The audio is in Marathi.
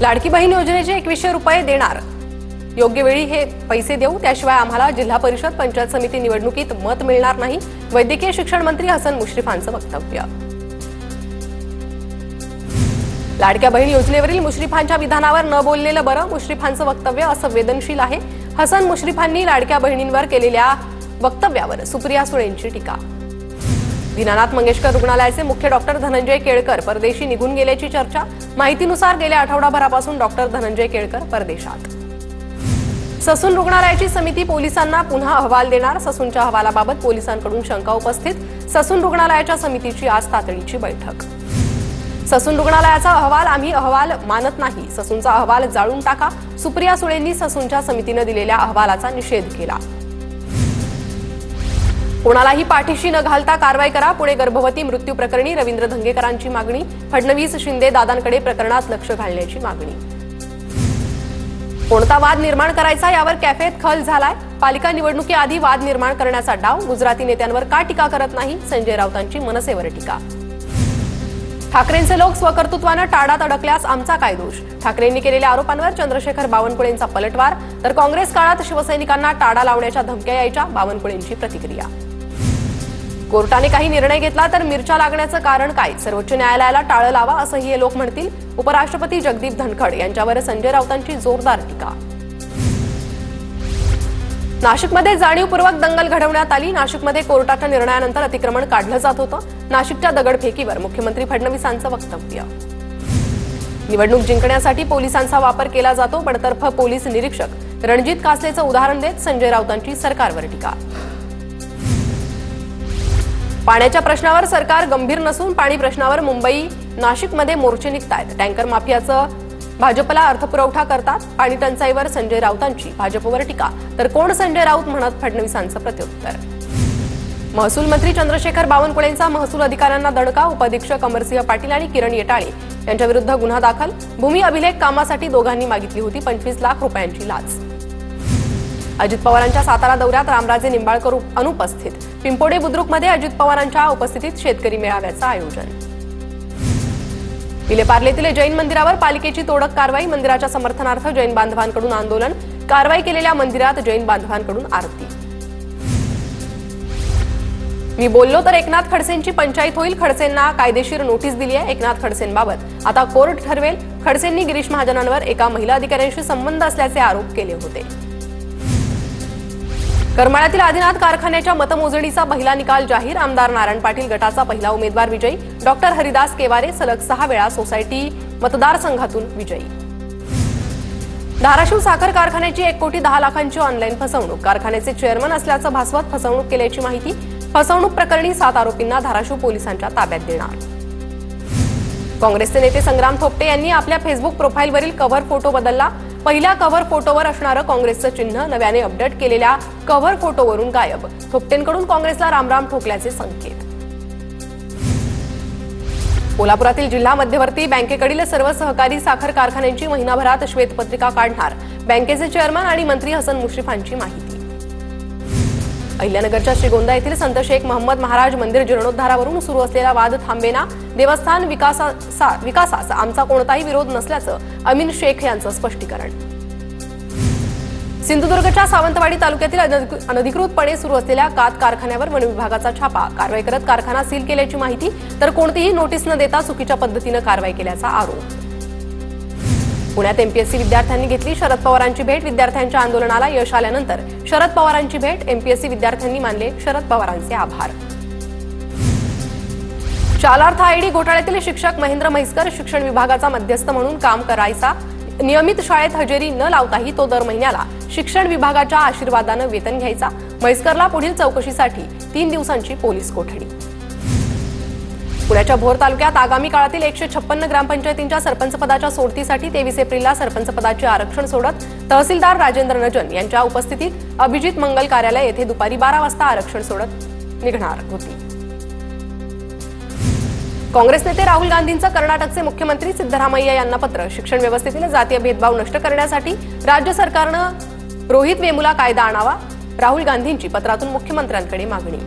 लाडकी बहीण योजनेचे 2100 रुपये देणार, योग्य वेळी हे पैसे देऊ, त्याशिवाय आम्हाला जिल्हा परिषद पंचायत समिती निवडणुकीत मत मिळणार नाही, वैद्यकीय शिक्षण मंत्री हसन मुश्रीफांचं वक्तव्य. लाडक्या बहीण योजनेवरील मुश्रीफांच्या विधानावर न बोललेलं बरं, मुश्रीफांचं वक्तव्य असंवेदनशील आहे. हसन मुश्रीफांनी लाडक्या बहिणींवर केलेल्या वक्तव्यावर सुप्रिया सुळेंची टीका. दीनानाथ मंगेशकर रुग्णालयाचे मुख्य डॉक्टर धनंजय केळकर परदेशी निघून गेल्याची चर्चा. माहितीनुसार गेल्या आठवडाभरापासून डॉक्टर धनंजय केळकर परदेशात. ससून रुग्णालयाची समिती पोलिसांना पुन्हा अहवाल देणार, ससूनच्या अहवालाबाबत पोलिसांकडून शंका उपस्थित. ससून रुग्णालयाच्या समितीची आज तातडीची बैठक. ससून रुग्णालयाचा अहवाल आम्ही अहवाल मानत नाही, ससूनचा अहवाल जाळून टाका. सुप्रिया सुळेंनी ससूनच्या समितीने दिलेल्या अहवालाचा निषेध केला. कोणालाही पाठीशी न घालता कारवाई करा. पुणे गर्भवती मृत्यू प्रकरणी रवींद्र धंगेकरांची मागणी. फडणवीस शिंदे दादांकडे प्रकरणात लक्ष घालण्याची मागणी. कोणता वाद निर्माण करायचा यावर कॅफेत खल झालाय. पालिका निवडणुकीआधी वाद निर्माण करण्याचा डाव. गुजराती नेत्यांवर का टीका करत नाही, संजय राऊतांची मनसेवर टीका. ठाकरेंचे लोक स्वकर्तृत्वानं टाळात अडकल्यास आमचा काय दोष, ठाकरेंनी केलेल्या आरोपांवर चंद्रशेखर बावनकुळेंचा पलटवार. तर काँग्रेस काळात शिवसैनिकांना टाळा लावण्याच्या धमक्या यायच्या, बावनकुळेंची प्रतिक्रिया. कोर्टाने काही निर्णय घेतला तर मिरच्या लागण्याचं कारण काय, सर्वोच्च न्यायालयाला टाळं लावा असंही हे लोक म्हणतील. उपराष्ट्रपती जगदीप धनखड यांच्यावर संजय राऊतांची जोरदार टीका. नाशिकमध्ये जाणीवपूर्वक दंगल घडवण्यात आली. नाशिकमध्ये कोर्टाच्या निर्णयानंतर अतिक्रमण काढलं जात होतं. नाशिकच्या दगडफेकीवर मुख्यमंत्री फडणवीसांचं वक्तव्य. निवडणूक जिंकण्यासाठी पोलिसांचा वापर केला जातो, बडतर्फ पोलीस निरीक्षक रणजित कासलेचं उदाहरण देत संजय राऊतांची सरकारवर टीका. पाण्याच्या प्रश्नावर सरकार गंभीर नसून पाणी प्रश्नावर मुंबई नाशिकमध्ये मोर्चे निघतायत. टँकर माफियाचं भाजपला अर्थपुरवठा करतात. पाणी टंचाईवर संजय राऊतांची भाजपवर टीका. तर कोण संजय राऊत म्हणत फडणवीसांचं प्रत्युत्तर. महसूल मंत्री चंद्रशेखर बावनकुळेंचा महसूल अधिकाऱ्यांना दणका. उपअधीक्षक अमरसिंह पाटील आणि किरण येटाळे यांच्याविरुद्ध गुन्हा दाखल. भूमी अभिलेख कामासाठी दोघांनी मागितली होती 25 लाख रुपयांची लाच. अजित पवारांच्या सातारा दौऱ्यात रामराजे निंबाळकर अनुपस्थित. पिंपोडे बुद्रुकमध्ये अजित पवारांच्या उपस्थितीत शेतकरी मेळाव्याचं आयोजन. विलेपार्लेतील जैन मंदिरावर पालिकेची तोडक कारवाई. मंदिराच्या समर्थनार्थ जैन बांधवांकडून आंदोलन. कारवाई केलेल्या मंदिरात जैन बांधवांकडून आरती. मी बोललो तर एकनाथ खडसेंची पंचायत होईल. खडसेंना कायदेशीर नोटीस दिली आहे. एकनाथ खडसेंबाबत आता कोर्ट ठरवेल. खडसेंनी गिरीश महाजनांवर एका महिला अधिकाऱ्यांशी संबंध असल्याचे आरोप केले होते. करमाळ्यातील आदिनाथ कारखान्याच्या मतमोजणीचा पहिला निकाल जाहीर. आमदार नारायण पाटील गटाचा पहिला उमेदवार विजयी. डॉक्टर हरिदास केवारे सलग 6 वेळा सोसायटी मतदारसंघातून विजयी. धाराशिव साखर कारखान्याची 1,10,00,000ची ऑनलाईन फसवणूक. कारखान्याचे चेअरमन असल्याचं भासवत फसवणूक केल्याची माहिती. फसवणूक प्रकरणी 7 आरोपींना धाराशिव पोलिसांच्या ताब्यात देणार. काँग्रेसचे नेते संग्राम थोपटे यांनी आपल्या फेसबुक प्रोफाईलवरील कव्हर फोटो बदलला. पहिल्या कव्हर फोटोवर असणारं काँग्रेसचं चिन्ह नव्याने अपडेट केलेल्या कव्हर फोटोवरून गायब. थोपटेंकडून काँग्रेसला रामराम ठोकल्याचे संकेत. कोल्हापुरातील जिल्हा मध्यवर्ती बँकेकडील सर्व सहकारी साखर कारखान्यांची महिनाभरात श्वेतपत्रिका काढणार. बँकेचे चेअरमन आणि मंत्री हसन मुश्रीफांची माहिती. अहिल्यानगरच्या श्रीगोंदा येथील संत शेख महम्मद महाराज मंदिर जीर्णोद्धारावरून सुरू असलेला वाद थांबेना. देवस्थान विकासास आमचा कोणताही विरोध नसल्याचं अमीन शेख यांचं स्पष्टीकरण. सिंधुदुर्गच्या सावंतवाडी तालुक्यातील अनधिकृतपणे सुरू असलेल्या कात कारखान्यावर वन विभागाचा छापा. कारवाई करत कारखाना सील केल्याची माहिती. तर कोणतीही नोटीस न देता चुकीच्या पद्धतीनं कारवाई केल्याचा आरोप. पुण्यात एमपीएससी विद्यार्थ्यांनी घेतली शरद पवारांची भेट. विद्यार्थ्यांच्या आंदोलनाला यश आल्यानंतर शरद पवारांची भेट. एमपीएससी विद्यार्थ्यांनी मानले शरद पवारांचे आभार. शालार्थ आयडी घोटाळ्यातील शिक्षक महेंद्र म्हैसकर शिक्षण विभागाचा मध्यस्थ म्हणून काम करायचा. नियमित शाळेत हजेरी न लावताही तो दर महिन्याला शिक्षण विभागाच्या आशीर्वादानं वेतन घ्यायचा. म्हैसकरला पुढील चौकशीसाठी 3 दिवसांची पोलीस कोठडी. पुण्याच्या भोर तालुक्यात आगामी काळातील 156 ग्रामपंचायतींच्या सरपंच पदाच्या सोडतीसाठी 23 एप्रिलला सरपंच पदाचे आरक्षण सोडत तहसीलदार राजेंद्र नजन यांच्या उपस्थितीत अभिजित मंगल कार्यालय येथे दुपारी 12 वाजता आरक्षण सोडत निघणार होती. काँग्रेस नेते राहुल गांधींचं कर्नाटकचे मुख्यमंत्री सिद्धरामय्या यांना पत्र. शिक्षण व्यवस्थेतील जातीय भेदभाव नष्ट करण्यासाठी राज्य सरकारनं रोहित वेमुला कायदा आणावा. राहुल गांधींची पत्रातून मुख्यमंत्र्यांकडे मागणी.